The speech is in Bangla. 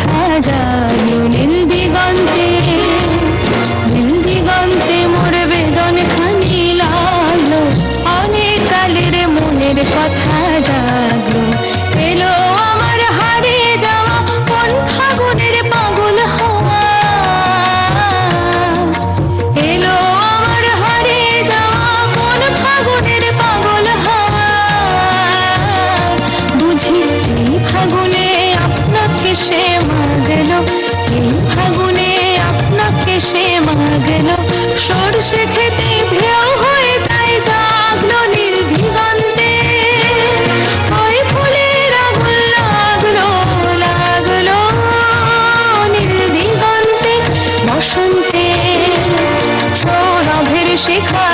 কথা জাগলো নীল দিগন্তে, নীল দিগন্তে মোর বেদন খানি লাগলো, অনেক কালের মনের কথা জাগলো। এলো আমার হারিয়ে যাওয়া কোন ফাগুনের পাগল হওয়া, এলো আমার হারিয়ে যাওয়া কোন ফাগুনের পাগল হওয়া। বুঝি এই ফাগুনে আপনাকে সে মাগলো, এই ফাগুনে আপনাকে সে মাগলো। সরষে খেতে ঢেউ হয়ে তাই জাগলো নীল দিগন্তে, ওই ফুলের আগুন লাগলো, লাগলো নীল দিগন্তে। বসন্তে সৌরভের শিখা